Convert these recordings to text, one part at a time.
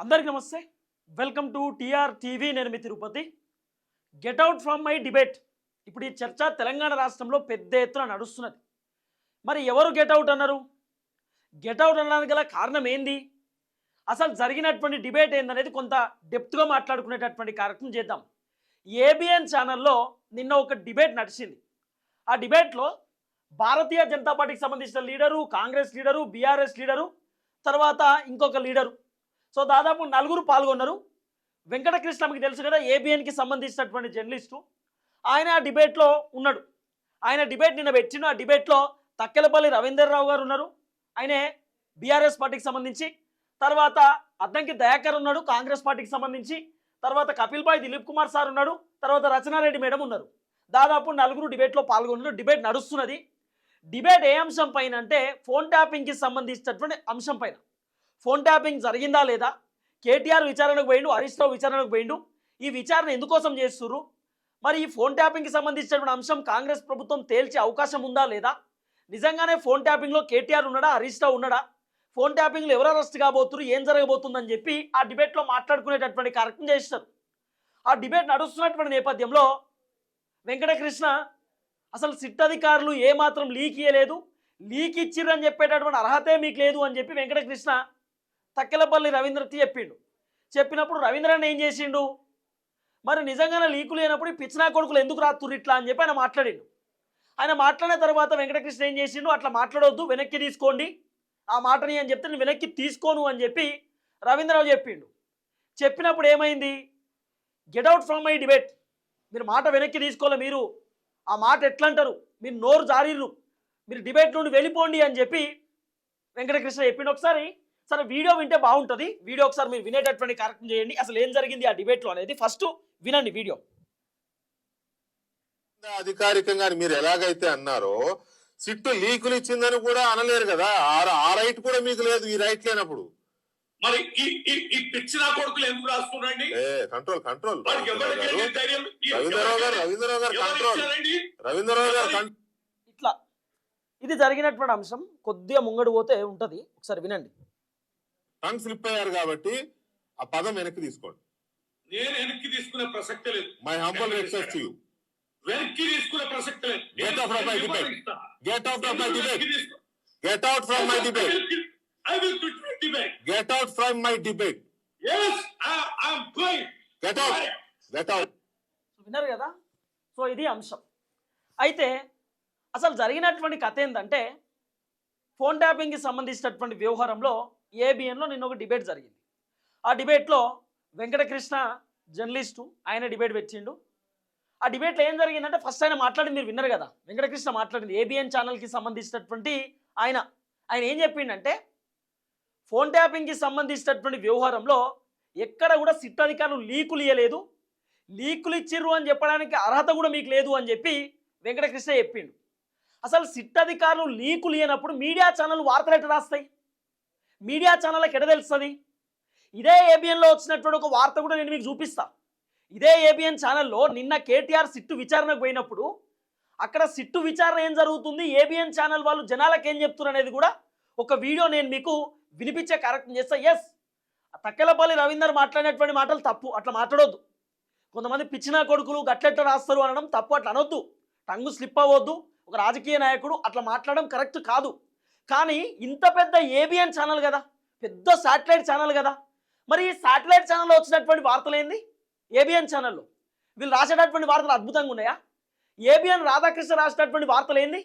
అందరికీ నమస్తే. Welcome to TR TV. నేను మీ Tirupati. Get out from my debate. ఇప్పుడు ఈ చర్చ తెలంగాణ రాష్ట్రంలో పెద్ద ఎత్తున నడుస్తున్నది. మరి ఎవరు గెట్ అవుట్ అన్నారు? గెట్ అవుట్ అనడానికి గల కారణం ఏంది? అసలు జరిగినటువంటి డిబేట్ ఏందనేది కొంత డెప్త్గా మాట్లాడుకునేటటువంటి కార్యక్రమం చేద్దాం. ఏబిఎన్ ఛానల్లో నిన్న ఒక డిబేట్ నడిచింది. ఆ డిబేట్లో భారతీయ జనతా పార్టీకి సంబంధించిన leader, Congress leader, BRS leader, తర్వాత ఇంకొక లీడరు, సో దాదాపు నలుగురు పాల్గొన్నారు. వెంకటకృష్ణ మీకు తెలుసు కదా, ఏబిఎన్కి సంబంధించినటువంటి జర్నలిస్టు. ఆయన ఆ డిబేట్లో ఉన్నాడు. ఆయన డిబేట్ నిన్న పెట్టిన ఆ డిబేట్లో తక్కెలపల్లి రవీందర్రావు గారు ఉన్నారు, ఆయనే బీఆర్ఎస్ పార్టీకి సంబంధించి. తర్వాత అద్దంకి దయాకర్ ఉన్నాడు, కాంగ్రెస్ పార్టీకి సంబంధించి. తర్వాత కపిల్ భాయ్ దిలీప్ కుమార్ సార్ ఉన్నాడు. తర్వాత రచనారెడ్డి మేడం ఉన్నారు. దాదాపు నలుగురు డిబేట్లో పాల్గొన్నారు. డిబేట్ నడుస్తున్నది. డిబేట్ ఏ అంశం పైన అంటే ఫోన్ ట్యాపింగ్కి సంబంధించినటువంటి అంశం పైన. ఫోన్ ట్యాపింగ్ జరిగిందా లేదా, కేటీఆర్ విచారణకు పోయిండు, హరీష్ రావు విచారణకు పోయిండు, ఈ విచారణ ఎందుకోసం చేస్తున్నారు, మరి ఈ ఫోన్ ట్యాపింగ్కి సంబంధించినటువంటి అంశం కాంగ్రెస్ ప్రభుత్వం తేల్చే అవకాశం ఉందా లేదా, నిజంగానే ఫోన్ ట్యాపింగ్లో కేటీఆర్ ఉన్నాడా, హరీష్ రావు ఉన్నాడా, ఫోన్ ట్యాపింగ్లో ఎవరు అరెస్ట్ కాబోతున్నారు, ఏం జరగబోతుందని చెప్పి ఆ డిబేట్లో మాట్లాడుకునేటటువంటి కార్యక్రమం చేస్తారు. ఆ డిబేట్ నడుస్తున్నటువంటి నేపథ్యంలో వెంకటకృష్ణ అసలు సిట్ అధికారులు ఏమాత్రం లీక్ ఇయ్యలేదు, లీక్ ఇచ్చిర్రని చెప్పేటటువంటి అర్హతే మీకు లేదు అని చెప్పి వెంకటకృష్ణ తక్కెలపల్లి రవీంద్రకి చెప్పిండు. చెప్పినప్పుడు రవీంద్రని ఏం చేసిండు, మరి నిజంగానే లీకులు లేనప్పుడు పిచ్చినా కొడుకులు ఎందుకు రాత్తురు ఇట్లా అని చెప్పి ఆయన మాట్లాడిండు. ఆయన మాట్లాడిన తర్వాత వెంకటకృష్ణ ఏం చేసిండు, అట్లా మాట్లాడొద్దు, వెనక్కి తీసుకోండి ఆ మాటని అని చెప్తే నేను వెనక్కి తీసుకోను అని చెప్పి రవీంద్రరావు చెప్పిండు. చెప్పినప్పుడు ఏమైంది, get out from my debate, మీరు మాట వెనక్కి తీసుకోలే, మీరు ఆ మాట ఎట్లా అంటారు, మీరు నోరు జారీర్రు, మీరు డిబేట్ నుండి వెళ్ళిపోండి అని చెప్పి వెంకటకృష్ణ చెప్పిండు. ఒకసారి సరే వీడియో వింటే బాగుంటుంది, వీడియో ఒకసారి మీరు వినేటటువంటి కార్యక్రమం చేయండి. అసలు ఏం జరిగింది ఆ డిబేట్లో అనేది ఫస్ట్ వినండి వీడియో. అధికారికంగా మీరు ఎలాగైతే అన్నారో సిట్ లీకులు ఇచ్చిందని కూడా అనలేరు కదా, ఆ రైట్ కూడా మీకు లేదు. ఈ రైట్ లేనప్పుడు మరి ఈ పిచ్చిన కొడుకులు ఎందుకు రాస్తున్నారండి? కంట్రోల్ కంట్రోల్ రవీంద్రరావు గారు ఇట్లా ఇది జరిగినటువంటి అంశం కొద్దిగా ముంగడు పోతే ఉంటది, ఒకసారి వినండి. టంగ్ స్లిప్ అయ్యారు కాబట్టి ఆ పదం వెనక్కి తీసుకోండి. నేను వెనక్కి తీసుకునే ప్రసక్తే లేదు. My humble request to you, వెనక్కి తీసుకునే ప్రసక్తే లేదు. Get out from my debate, get out from my debate, get out from my debate, I will quit my debate. Get out from my debate. Yes, I am going. Get out. Get out. విన్నారు కదా, so ఇది అంశం. అయితే అసలు జరిగినటువంటి కథ ఏంటంటే phone ట్యాపింగ్కి సంబంధించినటువంటి వ్యవహారంలో ఏబిఎన్లో నిన్న ఒక డిబేట్ జరిగింది. ఆ డిబేట్లో వెంకటకృష్ణ జర్నలిస్టు ఆయన డిబేట్ పెట్టిండు. ఆ డిబేట్లో ఏం జరిగిందంటే ఫస్ట్ ఆయన మాట్లాడింది మీరు విన్నారు కదా, వెంకటకృష్ణ మాట్లాడింది ఏబిఎన్ ఛానల్కి సంబంధించినటువంటి ఆయన ఏం చెప్పిండంటే ఫోన్ ట్యాపింగ్కి సంబంధించినటువంటి వ్యవహారంలో ఎక్కడ కూడా సిట్ అధికారులు లీకులు ఇవ్వలేదు, లీకులు ఇచ్చిర్రు అని చెప్పడానికి అర్హత కూడా మీకు లేదు అని చెప్పి వెంకటకృష్ణ చెప్పిండు. అసలు సిట్ అధికారులు లీకులు ఇవ్వనప్పుడు మీడియా ఛానల్ వార్తలు ఎట్లా రాస్తాయి, మీడియా ఛానళ్ళకి ఎట్లా తెలుస్తుంది? ఇదే ఏబిఎన్లో వచ్చినటువంటి ఒక వార్త కూడా నేను మీకు చూపిస్తా. ఇదే ఏబిఎన్ ఛానల్లో నిన్న కేటీఆర్ సిట్టు విచారణకు పోయినప్పుడు అక్కడ సిట్టు విచారణ ఏం జరుగుతుంది, ఏబిఎన్ ఛానల్ వాళ్ళు జనాలకు ఏం చెప్తున్నారు అనేది కూడా ఒక వీడియో నేను మీకు వినిపించే కార్యక్రమం చేస్తా. ఎస్, తక్కెలపల్లి రవీందర్ మాట్లాడినటువంటి మాటలు తప్పు, అట్లా మాట్లాడొద్దు. కొంతమంది పిచ్చినా కొడుకులు గట్లెట్లా రాస్తారు అనడం తప్పు, అట్లా అనొద్దు, టంగు స్లిప్ అవ్వద్దు. ఒక రాజకీయ నాయకుడు అట్లా మాట్లాడడం కరెక్ట్ కాదు. కానీ ఇంత పెద్ద ఏబిఎన్ ఛానల్ కదా, పెద్ద శాటిలైట్ ఛానల్ కదా, మరి ఈ శాటిలైట్ ఛానల్లో వచ్చినటువంటి వార్తలు ఏంది, ఏబిఎన్ ఛానల్లో వీళ్ళు రాసేటటువంటి వార్తలు అద్భుతంగా ఉన్నాయా? ఏబిఎన్ రాధాకృష్ణ రాసినటువంటి వార్తలు ఏంది,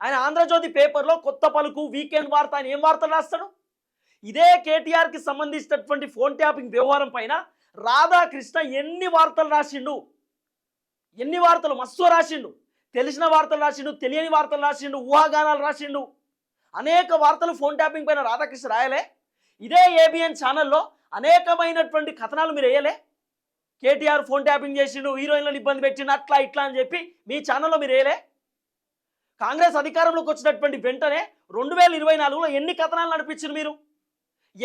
ఆయన ఆంధ్రజ్యోతి పేపర్లో కొత్త పలుకు, వీకెండ్ వార్త, ఆయన ఏం వార్తలు రాస్తాడు? ఇదే కేటీఆర్కి సంబంధించినటువంటి ఫోన్ ట్యాపింగ్ వ్యవహారం పైన రాధాకృష్ణ ఎన్ని వార్తలు రాసిండు, ఎన్ని వార్తలు మస్తు రాసిండు. తెలిసిన వార్తలు రాసిండు, తెలియని వార్తలు రాసిండు, ఊహాగానాలు రాసిండు, అనేక వార్తలు ఫోన్ ట్యాపింగ్ పైన రాధాకృష్ణ రాయలే? ఇదే ఏబిఎన్ ఛానల్లో అనేకమైనటువంటి కథనాలు మీరు వేయలే? కేటీఆర్ ఫోన్ ట్యాపింగ్ చేసిండు, హీరోయిన్లను ఇబ్బంది పెట్టిండు, అట్లా ఇట్లా అని చెప్పి మీ ఛానల్లో మీరు వేయలే? కాంగ్రెస్ అధికారంలోకి వచ్చినటువంటి వెంటనే 2024లో ఎన్ని కథనాలు నడిపించారు మీరు,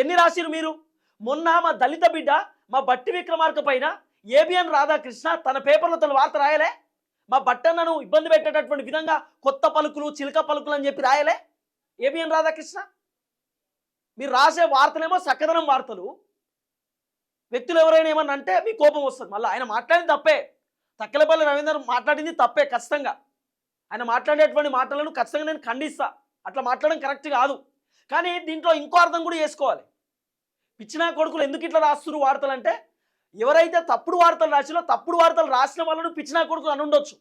ఎన్ని రాసిరు మీరు? మొన్న మా దళిత బిడ్డ మా బట్టి విక్రమార్క పైన ఏబిఎన్ రాధాకృష్ణ తన పేపర్లో తన వార్త రాయలే? మా బట్టన్నను ఇబ్బంది పెట్టేటటువంటి విధంగా కొత్త పలుకులు, చిలక పలుకులు అని చెప్పి రాయలే ఏబిఎన్ రాధాకృష్ణ? మీరు రాసే వార్తలేమో సక్కదనం వార్తలు, వ్యక్తులు ఎవరైనా ఏమన్నా అంటే మీ కోపం వస్తుంది. మళ్ళీ ఆయన మాట్లాడింది తప్పే, తక్కెలపల్లి రవీందర్ మాట్లాడింది తప్పే ఖచ్చితంగా. ఆయన మాట్లాడేటువంటి మాటలను ఖచ్చితంగా నేను ఖండిస్తా. అట్లా మాట్లాడడం కరెక్ట్ కాదు. కానీ దీంట్లో ఇంకో అర్థం కూడా చేసుకోవాలి. పిచ్చినా కొడుకులు ఎందుకు ఇట్లా రాస్తున్నారు వార్తలు అంటే, ఎవరైతే తప్పుడు వార్తలు రాసినో తప్పుడు వార్తలు రాసిన వాళ్ళను పిచ్చినా కొడుకులు అని ఉండొచ్చు.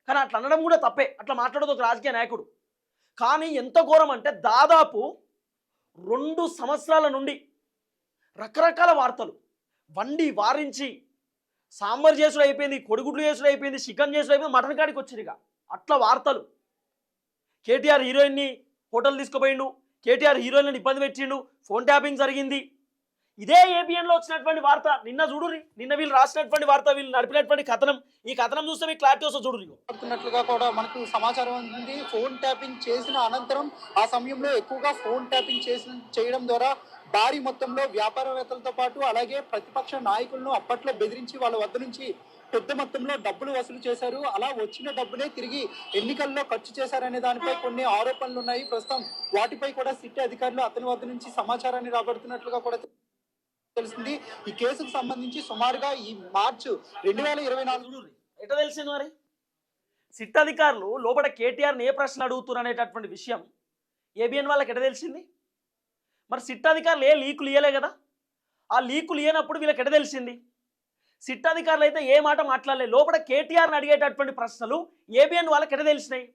కానీ అట్లా అనడం కూడా తప్పే, అట్లా మాట్లాడదు ఒక రాజకీయ నాయకుడు. కానీ ఎంత ఘోరం అంటే దాదాపు 2 సంవత్సరాల నుండి రకరకాల వార్తలు వండి వారించి సాంబార్ చేసుడు అయిపోయింది, కొడిగుడ్లు చేసుడు అయిపోయింది, చికెన్ చేసుడు అయిపోయింది, మటన్ కాడికి వచ్చింది. ఇక అట్లా వార్తలు. కేటీఆర్ హీరోయిన్ని హోటల్ తీసుకుపోయిండు, కేటీఆర్ హీరోయిన్లను ఇబ్బంది పెట్టిండు, ఫోన్ ట్యాపింగ్ జరిగింది. ఇదే ఏబిఎన్లో వచ్చినటువంటి వార్త. నిన్న చూడురి, నిన్న వీళ్ళు రాసినటువంటి వార్త, వీళ్ళు నడిపినటువంటి కథనం. ఈ కథనం చూస్తే మీకు క్లారిటీ వస్తుంది చూడురి. పడుతున్నట్లుగా కూడా మనకు సమాచారం ఉంది. ఫోన్ ట్యాపింగ్ చేసిన అనంతరం ఆ సమయంలో ఎక్కువగా ఫోన్ ట్యాపింగ్ చేయడం ద్వారా భారీ మొత్తంలో వ్యాపారవేత్తలతో పాటు అలాగే ప్రతిపక్ష నాయకులను అప్పట్లో బెదిరించి వాళ్ళ వద్ద నుంచి పెద్ద మొత్తంలో డబ్బులు వసూలు చేశారు. అలా వచ్చిన డబ్బునే తిరిగి ఎన్నికల్లో ఖర్చు చేశారనే దానిపై కొన్ని ఆరోపణలు ఉన్నాయి. ప్రస్తుతం వాటిపై కూడా సిట్ అధికారులు అతని వద్ద నుంచి సమాచారాన్ని రాబడుతున్నట్లుగా కూడా తెలిసింది. ఈ కేసుకు సంబంధించి సుమారుగా ఈ మార్చి 2024 ఎట్లా తెలిసింది మరి? సిట్ అధికారులు లోపల కేటీఆర్ని ఏ ప్రశ్న అడుగుతున్నారు అనేటటువంటి విషయం ఏబిఎన్ వాళ్ళకి ఎట్లా తెలిసింది? మరి సిట్ అధికారులు ఏ లీకులు ఇయ్యలే కదా. ఆ లీకులు ఇయ్యనప్పుడు వీళ్ళకి ఎట్లా తెలిసింది? సిట్ అధికారులు అయితే ఏ మాట మాట్లాడలేదు. లోపల కేటీఆర్ని అడిగేటటువంటి ప్రశ్నలు ఏబిఎన్ వాళ్ళకి ఎట్లా తెలిసినాయి?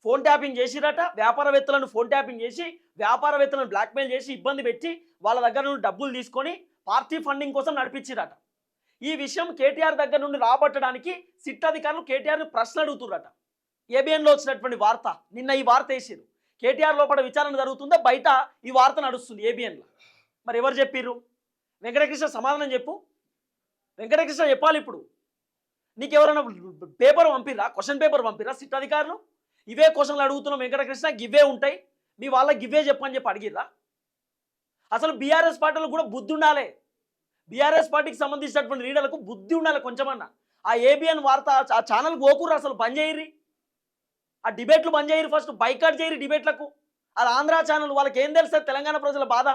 ఫోన్ ట్యాపింగ్ చేసిరట, వ్యాపారవేత్తలను ఫోన్ ట్యాపింగ్ చేసి వ్యాపారవేత్తలను బ్లాక్మెయిల్ చేసి ఇబ్బంది పెట్టి వాళ్ళ దగ్గర నుండి డబ్బులు తీసుకొని పార్టీ ఫండింగ్ కోసం నడిపించిరట. ఈ విషయం కేటీఆర్ దగ్గర నుండి రాబట్టడానికి సిట్ అధికారులు కేటీఆర్ని ప్రశ్న అడుగుతురట. ఏబిఎన్లో వచ్చినటువంటి వార్త. నిన్న ఈ వార్త వేసారు. కేటీఆర్ లోపల విచారణ జరుగుతుందా, బయట ఈ వార్త నడుస్తుంది ఏబిఎన్లో. మరి ఎవరు చెప్పిర్రు? వెంకటకృష్ణ సమాధానం చెప్పు. వెంకటకృష్ణ చెప్పాలి. ఇప్పుడు నీకు ఎవరైనా పేపర్ పంపిరా, క్వశ్చన్ పేపర్ పంపిరా సిట్ అధికారులు? ఇవే క్వశ్చన్లు అడుగుతున్నాం వెంకటకృష్ణ, గివ్వే ఉంటాయి, మీ వాళ్ళకి గివ్వే చెప్పని చెప్పి అడిగిర్రా? అసలు బీఆర్ఎస్ పార్టీలో కూడా బుద్ధి ఉండాలి. బీఆర్ఎస్ పార్టీకి సంబంధించినటువంటి లీడర్లకు బుద్ధి ఉండాలి కొంచెమన్నా. ఆ ఏబిఎన్ వార్త ఆ ఛానల్ పోకుర్రు, అసలు బంద్ చేయరి. ఆ డిబేట్లు బంద్ చేయరు, ఫస్ట్ బైకాట్ చేయరు డిబేట్లకు. అది ఆంధ్ర ఛానల్, వాళ్ళకి ఏం తెలుస్తుంది తెలంగాణ ప్రజల బాధ,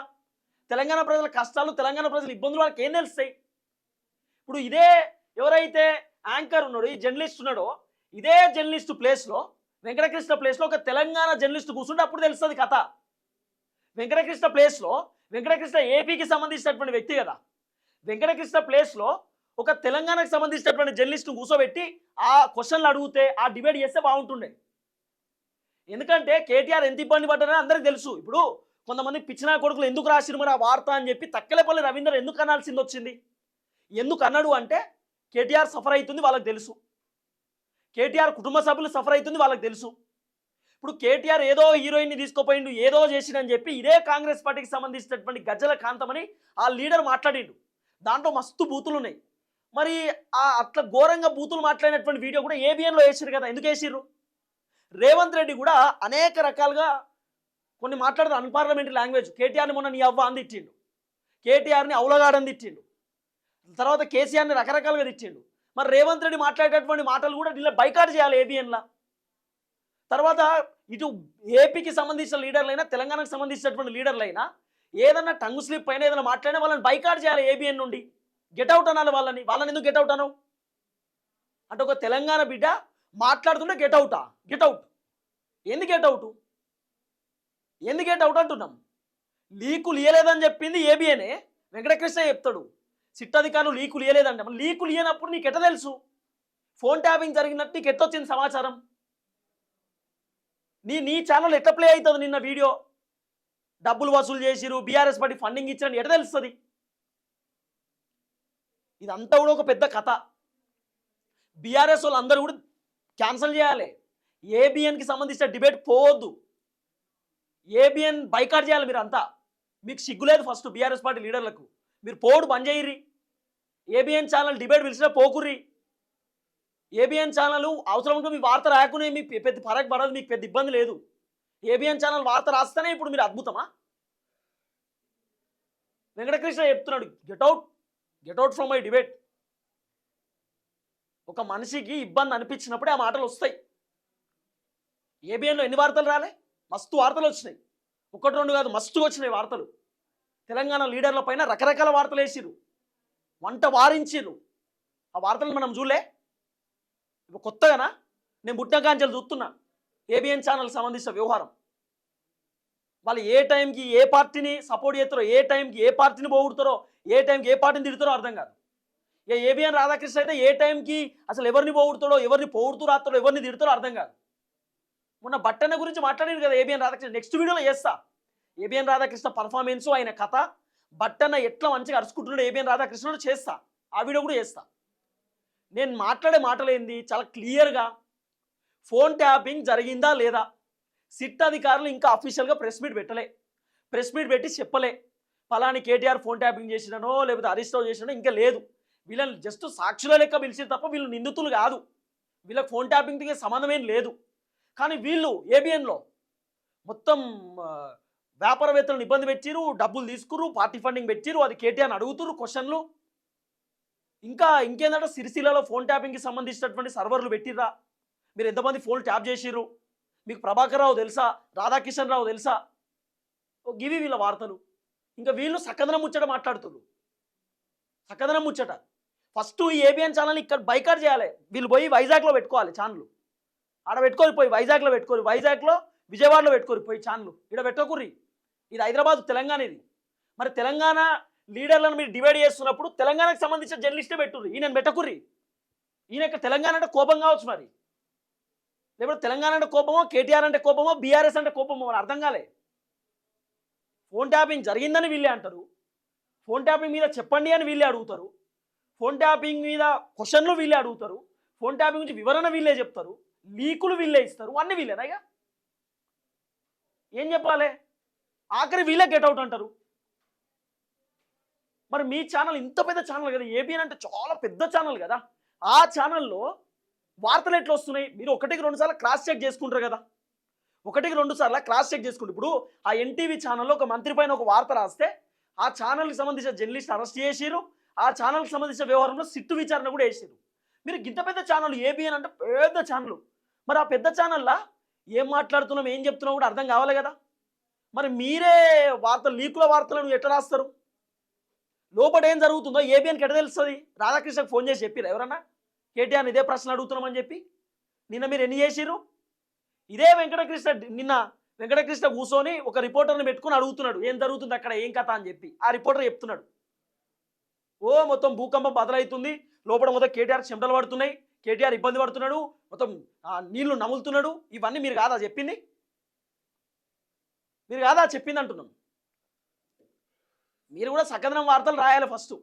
తెలంగాణ ప్రజల కష్టాలు, తెలంగాణ ప్రజల ఇబ్బందులు వాళ్ళకి ఏం తెలుస్తాయి? ఇప్పుడు ఇదే ఎవరైతే యాంకర్ ఉన్నాడో, ఈ జర్నలిస్ట్ ఉన్నాడో, ఇదే జర్నలిస్ట్ ప్లేస్లో, వెంకటకృష్ణ ప్లేస్లో ఒక తెలంగాణ జర్నలిస్ట్ కూర్చుంటే అప్పుడు తెలుస్తుంది కథ. వెంకటకృష్ణ ప్లేస్లో, వెంకటకృష్ణ ఏపీకి సంబంధించినటువంటి వ్యక్తి కదా, వెంకటకృష్ణ ప్లేస్లో ఒక తెలంగాణకు సంబంధించినటువంటి జర్నలిస్ట్ను కూర్చోబెట్టి ఆ క్వశ్చన్లు అడిగితే, ఆ డిబేట్ చేస్తే బాగుంటుండే. ఎందుకంటే కేటీఆర్ ఎంత ఇబ్బంది పడ్డారని అందరికీ తెలుసు. ఇప్పుడు కొంతమంది పిచ్చినా కొడుకులు ఎందుకు రాసిరు మరి ఆ వార్త అని చెప్పి తక్కెలపల్లి రవీందర్ ఎందుకు అనాల్సింది వచ్చింది? ఎందుకు అన్నాడు అంటే కేటీఆర్ సఫర్ అవుతుంది వాళ్ళకి తెలుసు, కేటీఆర్ కుటుంబ సభ్యులు సఫర్ అవుతుంది వాళ్ళకి తెలుసు. ఇప్పుడు కేటీఆర్ ఏదో హీరోయిన్ని తీసుకుపోయిండు, ఏదో చేసిండని చెప్పి ఇదే కాంగ్రెస్ పార్టీకి సంబంధించినటువంటి గజ్జల కాంతమని ఆ లీడర్ మాట్లాడిండు. దాంట్లో మస్తు బూతులు ఉన్నాయి. మరి ఆ అట్లా ఘోరంగా బూతులు మాట్లాడినటువంటి వీడియో కూడా ఏబిఎన్లో వేసిరు కదా. ఎందుకు వేసిర్రు? రేవంత్ రెడ్డి కూడా అనేక రకాలుగా కొన్ని మాట్లాడుతూ అన్పార్లమెంటరీ లాంగ్వేజ్. కేటీఆర్ని మొన్న నీ అవ్వ అని తిట్టిండు, కేటీఆర్ని అవులగాడని తిట్టిండు, తర్వాత కేసీఆర్ని రకరకాలుగా తిట్టిండు. మరి రేవంత్ రెడ్డి మాట్లాడేటటువంటి మాటలు కూడా దీనిలో బైకాట్ చేయాలి ఏబిఎన్లా. తర్వాత ఇటు ఏపీకి సంబంధించిన లీడర్లైనా తెలంగాణకు సంబంధించినటువంటి లీడర్లైనా ఏదన్నా టంగు స్లిప్ అయినా ఏదైనా మాట్లాడినా వాళ్ళని బైకాట్ చేయాలి ఏబిఎన్ నుండి. గెట్అవుట్ అనాలి వాళ్ళని. వాళ్ళని ఎందుకు గెట్అవుట్ అనవు అంటే ఒక తెలంగాణ బిడ్డ మాట్లాడుతుంటే గెట్అవుటా? గెట్అవుట్ ఎందుకు గెట్అవుట్? ఎందుకు గెట్అవుట్ అంటున్నాం? లీకులు ఇయ్యలేదని చెప్పింది ఏబిఎనే. వెంకటకృష్ణ చెప్తాడు సిట్ అధికారులు లీకులు ఇయ్యలేదంటే. మరి లీకులు ఇయ్యనప్పుడు నీకు ఎట్లా తెలుసు? ఫోన్ ట్యాపింగ్ జరిగినట్టు నీకు ఎట్టొచ్చింది సమాచారం? నీ ఛానల్ ఎట్లా ప్లే అవుతుంది? నిన్న వీడియో డబ్బులు వసూలు చేసిరు, బీఆర్ఎస్ పార్టీ ఫండింగ్ ఇచ్చారని ఎట్లా తెలుస్తుంది? ఇదంతా కూడా ఒక పెద్ద కథ. బీఆర్ఎస్ వాళ్ళు అందరూ కూడా క్యాన్సిల్ చేయాలి. ఏబిఎన్కి సంబంధించిన డిబేట్ పోవద్దు. ఏబిఎన్ బైకాట్ చేయాలి మీరు అంతా. మీకు సిగ్గులేదు ఫస్ట్ బీఆర్ఎస్ పార్టీ లీడర్లకు. మీరు పోడు బంద్ చేయరి. ఏబిఎన్ ఛానల్ డిబేట్ పిలిచినా పోకుర్రి. ఏబిఎన్ ఛానల్ అవసరం ఉంటే మీ వార్త రాకునే మీకు పెద్ద ఫరక్ పడదు, మీకు పెద్ద ఇబ్బంది లేదు. ఏబిఎన్ ఛానల్ వార్త రాస్తేనే ఇప్పుడు మీరు అద్భుతమా? వెంకటకృష్ణ చెప్తున్నాడు గెట్అవుట్ ఫ్రమ్ మై డిబేట్. ఒక మనిషికి ఇబ్బంది అనిపించినప్పుడే ఆ మాటలు వస్తాయి. ఏబిఎన్లో ఎన్ని వార్తలు రాలే? మస్తు వార్తలు వచ్చినాయి. 1, 2 కాదు, మస్తు వచ్చినాయి వార్తలు. తెలంగాణ లీడర్ల పైన రకరకాల వార్తలు వేసిరు. వంట వారించిరు. ఆ వార్తలు మనం చూడలే, ఇప్పుడు కొత్తగానా? నేను పుట్టిన కాంచెలు చూస్తున్నా ఏబిఎన్ ఛానల్ సంబంధించిన వ్యవహారం. వాళ్ళు ఏ టైంకి ఏ పార్టీని సపోర్ట్ చేస్తారో, ఏ టైంకి ఏ పార్టీని పోగొడతారో, ఏ టైంకి ఏ పార్టీని తిడతారో అర్థం కాదు. ఇక ఏబిఎన్ రాధాకృష్ణ అయితే ఏ టైంకి అసలు ఎవరిని పోగొడతాడో, ఎవరిని పోగొడుతూ రాస్తాడో, ఎవరిని తిడతారో అర్థం కాదు. మొన్న బట్టన్న గురించి మాట్లాడారు కదా ఏబిఎన్ రాధాకృష్ణ. నెక్స్ట్ వీడియోలో చేస్తా ఏబిఎన్ రాధాకృష్ణ పర్ఫార్మెన్స్, ఆయన కథ, బట్టన్న ఎట్లా మంచిగా అరుచుకుంటున్నాడు ఏబిఎన్ రాధాకృష్ణ చేస్తా. ఆ వీడియో కూడా చేస్తా. నేను మాట్లాడే మాటలేంది చాలా క్లియర్గా ఫోన్ ట్యాపింగ్ జరిగిందా లేదా, సిట్ అధికారులు ఇంకా అఫీషియల్గా ప్రెస్ మీట్ పెట్టలే. ప్రెస్ మీట్ పెట్టి చెప్పలే ఫలాని కేటీఆర్ ఫోన్ ట్యాపింగ్ చేసినానో లేకపోతే అరెస్ట్ చేసినానో ఇంకా లేదు. వీళ్ళని జస్ట్ సాక్షుల లెక్క పిలిచి తప్ప వీళ్ళు నిందితులు కాదు. వీళ్ళకి ఫోన్ ట్యాపింగ్కి సంబంధం ఏం లేదు. కానీ వీళ్ళు ఏబిఎన్లో మొత్తం వ్యాపారవేత్తలను ఇబ్బంది పెట్టిరు, డబ్బులు తీసుకురు, పార్టీ ఫండింగ్ పెట్టిరు, అది కేటీఆర్ని అడుగుతురు క్వశ్చన్లు. ఇంకేందంటే సిరిసిల్లలో ఫోన్ ట్యాపింగ్కి సంబంధించినటువంటి సర్వర్లు పెట్టిర్రా, మీరు ఎంతమంది ఫోన్ ట్యాప్ చేసిర్రు, మీకు ప్రభాకర్ రావు తెలుసా, రాధాకిషన్ రావు తెలుసా, గివి వీళ్ళ వార్తలు. ఇంకా వీళ్ళు సక్కదనం ముచ్చట మాట్లాడుతున్నారు. సక్కదనం ముచ్చట ఫస్ట్ ఈ ఏబిఎన్ ఛానల్ ఇక్కడ బైకాట్ చేయాలి. వీళ్ళు పోయి వైజాగ్లో పెట్టుకోవాలి ఛానల్. ఆడ పెట్టుకోరు, పోయి వైజాగ్లో పెట్టుకోరు, వైజాగ్లో విజయవాడలో పెట్టుకోరు, పోయి ఛానల్ ఇక్కడ పెట్టుకోర్రి. ఇది హైదరాబాద్, తెలంగాణ. ఇది మరి తెలంగాణ లీడర్లను మీరు డివైడ్ చేస్తున్నప్పుడు తెలంగాణకు సంబంధించిన జర్నలిస్టే పెట్టుర్రి. ఈయన పెట్టకుర్రి. ఈయన ఇక్కడ తెలంగాణ అంటే కోపం కావచ్చు, మరి లేకపోతే తెలంగాణ అంటే కోపమో, కేటీఆర్ అంటే కోపమో, బీఆర్ఎస్ అంటే కోపమో అని అర్థం కాలే. ఫోన్ ట్యాపింగ్ జరిగిందని వీళ్ళే అంటారు, ఫోన్ ట్యాపింగ్ మీద చెప్పండి అని వీళ్ళే అడుగుతారు, ఫోన్ ట్యాపింగ్ మీద క్వశ్చన్లు వీళ్ళే అడుగుతారు, ఫోన్ ట్యాపింగ్ గురించి వివరణ వీళ్ళే చెప్తారు, లీకులు వీళ్ళే ఇస్తారు, అన్నీ వీళ్ళేనా? ఇక ఏం చెప్పాలి? ఆఖరి వీళ్ళే గెట్అవుట్ అంటారు. మరి మీ ఛానల్ ఇంత పెద్ద ఛానల్ కదా, ఏబిఎన్ అంటే చాలా పెద్ద ఛానల్ కదా, ఆ ఛానల్లో వార్తలు ఎట్లా వస్తున్నాయి? మీరు ఒకటికి రెండు సార్లు క్రాస్ చెక్ చేసుకుంటారు కదా, ఒకటికి రెండు సార్లు క్రాస్ చెక్ చేసుకుంటారు. ఇప్పుడు ఆ ఎన్టీవీ ఛానల్లో ఒక మంత్రి పైన ఒక వార్త రాస్తే ఆ ఛానల్కి సంబంధించిన జర్నలిస్ట్ అరెస్ట్ చేసిరు, ఆ ఛానల్కి సంబంధించిన వ్యవహారంలో సిట్టు విచారణ కూడా వేసారు. మీరు ఇంత పెద్ద ఛానల్ ఏబిఎన్ అంటే పెద్ద ఛానల్, మరి ఆ పెద్ద ఛానల్లో ఏం మాట్లాడుతున్నాం, ఏం చెప్తున్నాం కూడా అర్థం కావాలి కదా. మరి మీరే వార్తలు, లీకుల వార్తలను ఎట్లా రాస్తారు? లోపల ఏం జరుగుతుందో ఏబిఎన్కి ఎట్లా తెలుస్తుంది? రాధాకృష్ణకు ఫోన్ చేసి చెప్పిరా ఎవరన్నా కేటీఆర్ ఇదే ప్రశ్న అడుగుతున్నామని చెప్పి? నిన్న మీరు ఎన్ని చేసిరు? ఇదే వెంకటకృష్ణ కూర్చొని ఒక రిపోర్టర్ని పెట్టుకుని అడుగుతున్నాడు ఏం జరుగుతుంది అక్కడ, ఏం కథ అని చెప్పి. ఆ రిపోర్టర్ చెప్తున్నాడు, ఓ మొత్తం భూకంపం బదలవుతుంది, లోపల మొత్తం కేటీఆర్ చెమటలు పడుతున్నాయి, కేటీఆర్ ఇబ్బంది పడుతున్నాడు, మొత్తం నీళ్లు నములుతున్నాడు. ఇవన్నీ మీరు కాదా చెప్పింది? మీరు కాదా చెప్పింది అంటున్నాం. మీరు కూడా సకదనం వార్తలు రాయాలి ఫస్ట్.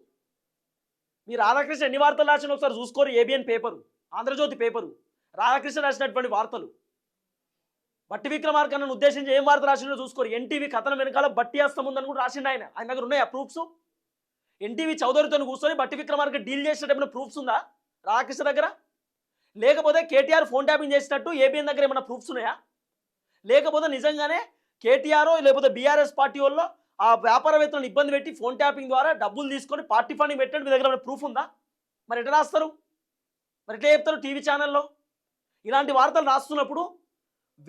మీరు రాధాకృష్ణ ఎన్ని వార్తలు రాసిన ఒకసారి చూసుకోరు. ABN paper, Andhra Jyothy paper, Radhakrishna రాసినటువంటి వార్తలు, బట్టి విక్రమార్కను ఉద్దేశించి ఏం వార్త రాసిందో చూసుకోరు. ఎన్టీవీ కథనం వెనకాల బట్టి హస్తం ఉందని కూడా రాసిండు ఆయన. ఆయన దగ్గర ఉన్నాయి ఆ ప్రూఫ్స్. ఎన్టీవీ చౌదరితో కూర్చొని బట్టి విక్రమార్క డీల్ చేసినట్టు ఏమైనా ప్రూఫ్స్ ఉందా రాధాకృష్ణ దగ్గర? లేకపోతే కేటీఆర్ ఫోన్ ట్యాపింగ్ చేసినట్టు ఏబిఎన్ దగ్గర ఏమైనా ప్రూఫ్స్ ఉన్నాయా? లేకపోతే నిజంగానే కేటీఆర్ లేకపోతే బీఆర్ఎస్ పార్టీ వాళ్ళు ఆ వ్యాపారవేత్తలను ఇబ్బంది పెట్టి ఫోన్ ట్యాపింగ్ ద్వారా డబ్బులు తీసుకొని పార్టీ ఫండింగ్ పెట్టండి మీ దగ్గర ఏమైనా ప్రూఫ్ ఉందా? మరి ఎట్లా రాస్తారు? మరి ఎట్లా చెప్తారు టీవీ ఛానల్లో? ఇలాంటి వార్తలు రాస్తున్నప్పుడు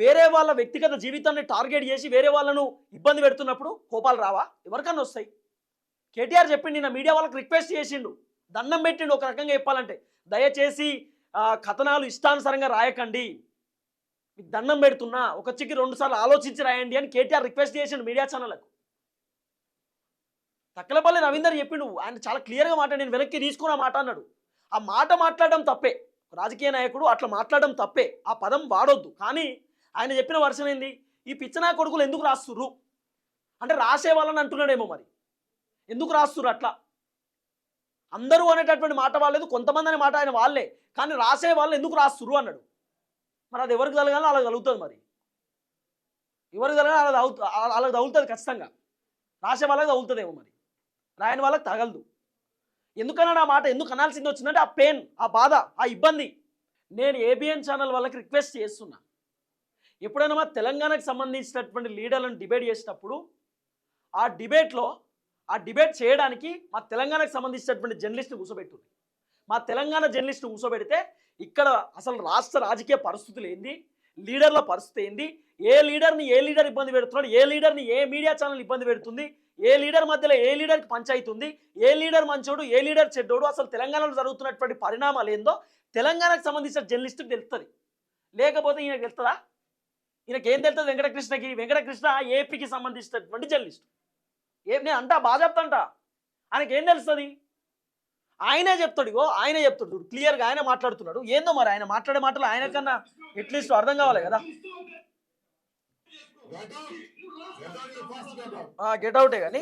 వేరే వాళ్ళ వ్యక్తిగత జీవితాన్ని టార్గెట్ చేసి వేరే వాళ్ళను ఇబ్బంది పెడుతున్నప్పుడు కోపాలు రావా? ఎవరికన్నా వస్తాయి. కేటీఆర్ చెప్పిండు, నిన్న మీడియా వాళ్ళకి రిక్వెస్ట్ చేసిండు, దండం పెట్టిండు. ఒక రకంగా చెప్పాలంటే దయచేసి కథనాలు ఇష్టానుసారంగా రాయకండి, మీకు దండం పెడుతున్నా, ఒక చిక్కి 2 సార్లు ఆలోచించి రాయండి అని కేటీఆర్ రిక్వెస్ట్ చేసిండు మీడియా ఛానళ్ళకు. తక్కలపల్లి రవీందర్ చెప్పిండు, ఆయన చాలా క్లియర్గా మాట, నేను వెనక్కి తీసుకున్న మాట అన్నాడు. ఆ మాట మాట్లాడడం తప్పే, రాజకీయ నాయకుడు అట్లా మాట్లాడడం తప్పే, ఆ పదం వాడొద్దు. కానీ ఆయన చెప్పిన వర్షన్ ఏంది? ఈ పిచ్చనా కొడుకులు ఎందుకు రాస్తుర్రు అంటే రాసే వాళ్ళని అంటున్నాడేమో. మరి ఎందుకు రాస్తుర్రు అట్లా? అందరూ అనేటటువంటి మాట వాళ్ళేదు, కొంతమంది అనే మాట ఆయన వాళ్ళే, కానీ రాసే వాళ్ళు ఎందుకు రాస్తుర్రు అన్నాడు. మరి అది ఎవరికి కలగాలో అలా కలుగుతుంది. మరి ఎవరికి కలగాలో అలా తగులుతుంది ఖచ్చితంగా. రాసే వాళ్ళకి తగులుతుందేమో, మరి రాయని వాళ్ళకి తగలదు. ఎందుకన్నాడు ఆ మాట? ఎందుకు అనాల్సింది వచ్చిందంటే ఆ పెయిన్, ఆ బాధ, ఆ ఇబ్బంది. నేను ఏబిఎన్ ఛానల్ వాళ్ళకి రిక్వెస్ట్ చేస్తున్నా, ఎప్పుడైనా మా తెలంగాణకు సంబంధించినటువంటి లీడర్లను డిబేట్ చేసేటప్పుడు ఆ డిబేట్ చేయడానికి మా తెలంగాణకు సంబంధించినటువంటి జర్నలిస్ట్ని కూర్చోబెట్టుంది. మా తెలంగాణ జర్నలిస్ట్ని కూర్చోబెడితే ఇక్కడ అసలు రాష్ట్ర రాజకీయ పరిస్థితులు ఏంది, లీడర్ల పరిస్థితి ఏంది, ఏ లీడర్ ఇబ్బంది పెడుతున్నాడు, ఏ లీడర్ని ఏ మీడియా ఛానల్ ఇబ్బంది పెడుతుంది, ఏ లీడర్ మధ్యలో ఏ లీడర్కి పంచాయతీ ఉంది, ఏ లీడర్ మంచోడు ఏ లీడర్ చెడ్డోడు, అసలు తెలంగాణలో జరుగుతున్నటువంటి పరిణామాలు ఏందో తెలంగాణకు సంబంధించిన జర్నలిస్టుకి తెలుస్తుంది. లేకపోతే ఈయనకు తెలుస్తుందా? ఈయనకి ఏం తెలుస్తుంది? వెంకటకృష్ణకి. వెంకటకృష్ణ ఏపీకి సంబంధించినటువంటి జర్నలిస్ట్. నేను అంటా బాగా చెప్తాంట, ఆయనకి ఏం తెలుస్తుంది? ఆయనే చెప్తాడు. ఇగో ఆయనే చెప్తాడు క్లియర్గా, ఆయన మాట్లాడుతున్నాడు. ఏందో మరి ఆయన మాట్లాడే మాటలు ఆయనకన్నా అట్లీస్ట్ అర్థం కావాలి కదా. గెట్ అవుటే కానీ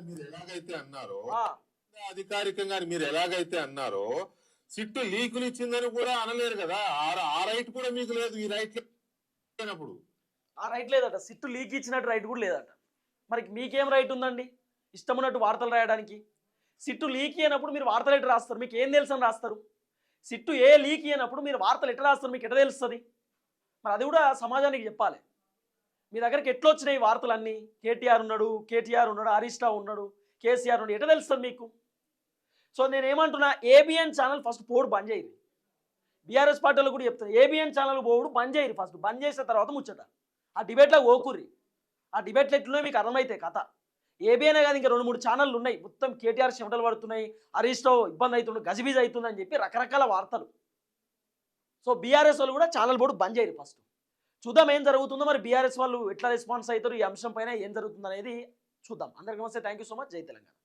మీరు ఎలాగైతే అన్నారో అధికారికంగా మీరు ఎలాగైతే అన్నారో సిట్టు లీకులు ఇచ్చిందని కూడా అనలేరు కదా. ఆ రైట్ కూడా మీకు లేదు. ఈ రైట్ లేనప్పుడు ఆ రైట్ లేదట. సిట్టు లీక్ ఇచ్చినట్టు రైట్ కూడా లేదట. మరి మీకేం రైట్ ఉందండి ఇష్టం ఉన్నట్టు వార్తలు రాయడానికి? సిట్టు లీక్ అయినప్పుడు మీరు వార్తలు ఎట్లా రాస్తారు? మీకు ఏం తెలుసు అని రాస్తారు? సిట్టు ఏ లీక్ అయినప్పుడు మీరు వార్తలు ఎట్లా రాస్తారు? మీకు ఎట్లా తెలుస్తుంది? మరి అది కూడా సమాజానికి చెప్పాలి. మీ దగ్గరికి ఎట్లా వచ్చినాయి వార్తలన్నీ? కేటీఆర్ ఉన్నాడు, హరీష్ రావు ఉన్నాడు, కేసీఆర్ ఉన్నాడు, ఎట్లా తెలుస్తుంది మీకు? సో నేనేమంటున్నా, ఏబిఎన్ ఛానల్ ఫస్ట్ పోడు బంద్ చేయరు. బీఆర్ఎస్ పార్టీలో కూడా చెప్తాను, ఏబిఎన్ ఛానల్ పోడు బంద్ చేయరు. ఫస్ట్ బంద్ చేసిన తర్వాత ముచ్చట. ఆ డిబేట్లో ఓకుర్రి. ఆ డిబేట్లు ఎట్లున్నాయో మీకు అర్థమైతే కథ. ఏబిఎనే కాదు, ఇంకా 2-3 ఛానళ్ళు ఉన్నాయి. మొత్తం కేటీఆర్ చెమటలు పడుతున్నాయి, హరీష్ రావు ఇబ్బంది అవుతుంది, గజిబిజి అవుతుందని చెప్పి రకరకాల వార్తలు. సో బీఆర్ఎస్ వాళ్ళు కూడా ఛానల్ బోర్డు బంద్ చేయరు. ఫస్ట్ చూద్దాం ఏం జరుగుతుందో. మరి బీఆర్ఎస్ వాళ్ళు ఎట్లా రెస్పాన్స్ అవుతారు ఈ అంశం పైన, ఏం జరుగుతుంది అనేది చూద్దాం. అందరికీ నమస్తే. Thank you so much. జై తెలంగాణ.